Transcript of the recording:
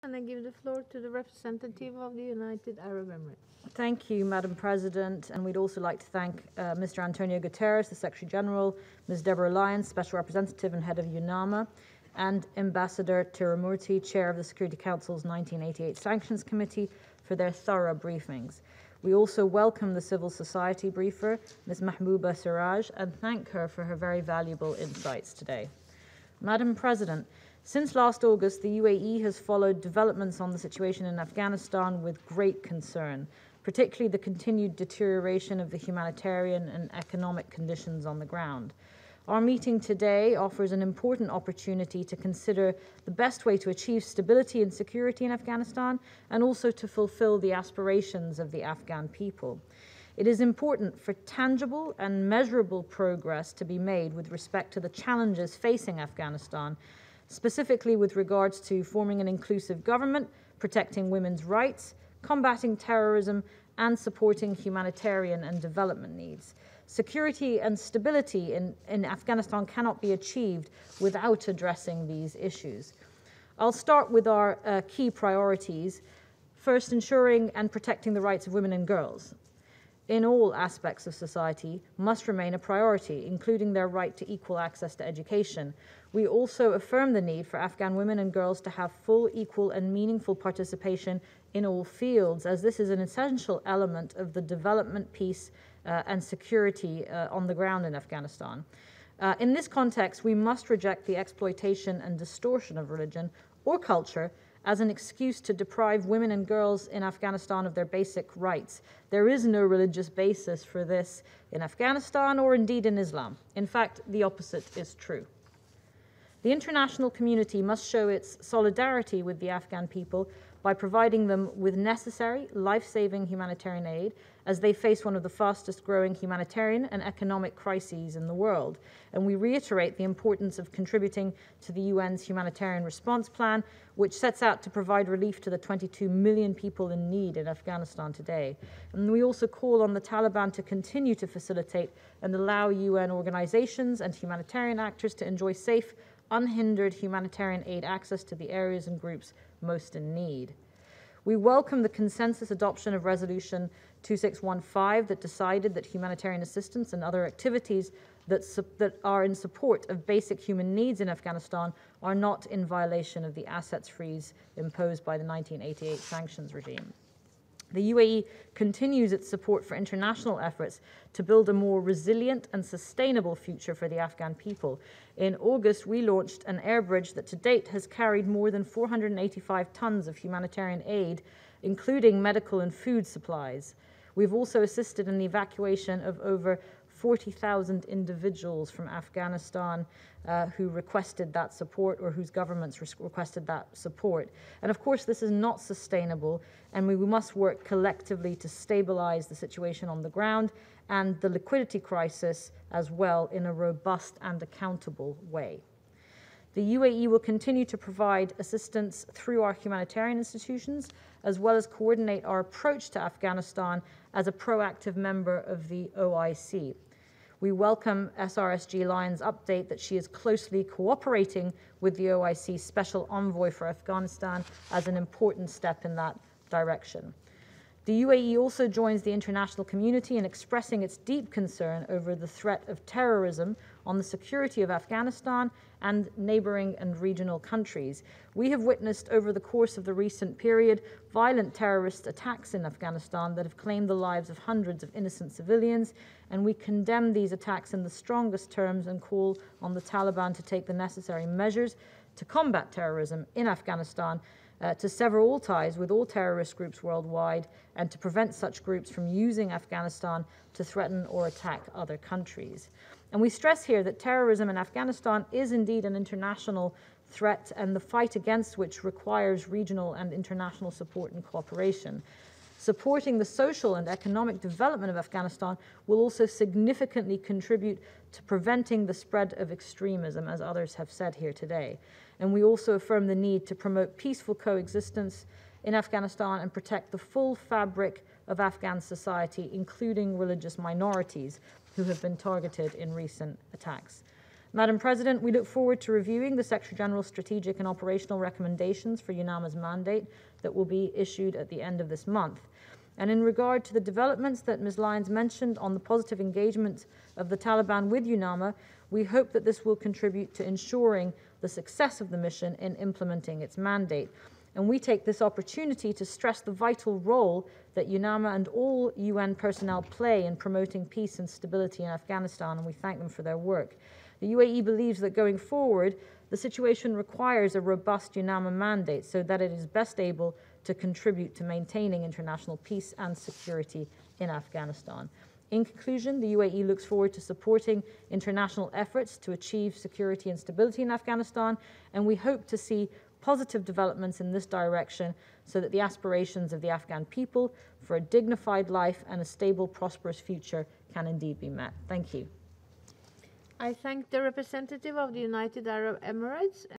And I give the floor to the representative of the United Arab Emirates. Thank you, Madam President. And we'd also like to thank Mr. Antonio Guterres, the Secretary General, Ms. Deborah Lyons, Special Representative and Head of UNAMA, and Ambassador Tirumurti, Chair of the Security Council's 1988 Sanctions Committee, for their thorough briefings. We also welcome the civil society briefer, Ms. Mahbouba Siraj, and thank her for her very valuable insights today. Madam President, since last August, the UAE has followed developments on the situation in Afghanistan with great concern, particularly the continued deterioration of the humanitarian and economic conditions on the ground. Our meeting today offers an important opportunity to consider the best way to achieve stability and security in Afghanistan and also to fulfill the aspirations of the Afghan people. It is important for tangible and measurable progress to be made with respect to the challenges facing Afghanistan, specifically with regards to forming an inclusive government, protecting women's rights, combating terrorism, and supporting humanitarian and development needs. Security and stability in Afghanistan cannot be achieved without addressing these issues. I'll start with our key priorities. First, ensuring and protecting the rights of women and girls in all aspects of society must remain a priority, including their right to equal access to education. We also affirm the need for Afghan women and girls to have full, equal, and meaningful participation in all fields, as this is an essential element of the development, peace, and security on the ground in Afghanistan. In this context, we must reject the exploitation and distortion of religion or culture as an excuse to deprive women and girls in Afghanistan of their basic rights. There is no religious basis for this in Afghanistan or indeed in Islam. In fact, the opposite is true. The international community must show its solidarity with the Afghan people by providing them with necessary, life-saving humanitarian aid as they face one of the fastest growing humanitarian and economic crises in the world. And we reiterate the importance of contributing to the UN's humanitarian response plan, which sets out to provide relief to the 22 million people in need in Afghanistan today. And we also call on the Taliban to continue to facilitate and allow UN organizations and humanitarian actors to enjoy safe, unhindered humanitarian aid access to the areas and groups most in need. We welcome the consensus adoption of Resolution 2615 that decided that humanitarian assistance and other activities that are in support of basic human needs in Afghanistan are not in violation of the assets freeze imposed by the 1988 sanctions regime. The UAE continues its support for international efforts to build a more resilient and sustainable future for the Afghan people. In August, we launched an air bridge that to date has carried more than 485 tons of humanitarian aid, including medical and food supplies. We've also assisted in the evacuation of over 40,000 individuals from Afghanistan who requested that support or whose governments requested that support. And of course, this is not sustainable, and we must work collectively to stabilize the situation on the ground and the liquidity crisis as well in a robust and accountable way. The UAE will continue to provide assistance through our humanitarian institutions, as well as coordinate our approach to Afghanistan as a proactive member of the OIC. We welcome SRSG Lyons' update that she is closely cooperating with the OIC Special Envoy for Afghanistan as an important step in that direction. The UAE also joins the international community in expressing its deep concern over the threat of terrorism on the security of Afghanistan and neighboring and regional countries. We have witnessed over the course of the recent period violent terrorist attacks in Afghanistan that have claimed the lives of hundreds of innocent civilians, and we condemn these attacks in the strongest terms and call on the Taliban to take the necessary measures to combat terrorism in Afghanistan, to sever all ties with all terrorist groups worldwide, and to prevent such groups from using Afghanistan to threaten or attack other countries. And we stress here that terrorism in Afghanistan is indeed an international threat, and the fight against which requires regional and international support and cooperation. Supporting the social and economic development of Afghanistan will also significantly contribute to preventing the spread of extremism, as others have said here today. And we also affirm the need to promote peaceful coexistence in Afghanistan and protect the full fabric of Afghan society, including religious minorities who have been targeted in recent attacks. Madam President, we look forward to reviewing the Secretary General's strategic and operational recommendations for UNAMA's mandate that will be issued at the end of this month. And in regard to the developments that Ms. Lyons mentioned on the positive engagement of the Taliban with UNAMA, we hope that this will contribute to ensuring the success of the mission in implementing its mandate. And we take this opportunity to stress the vital role that UNAMA and all UN personnel play in promoting peace and stability in Afghanistan, and we thank them for their work. The UAE believes that going forward, the situation requires a robust UNAMA mandate so that it is best able to contribute to maintaining international peace and security in Afghanistan. In conclusion, the UAE looks forward to supporting international efforts to achieve security and stability in Afghanistan, and we hope to see positive developments in this direction so that the aspirations of the Afghan people for a dignified life and a stable, prosperous future can indeed be met. Thank you. I thank the representative of the United Arab Emirates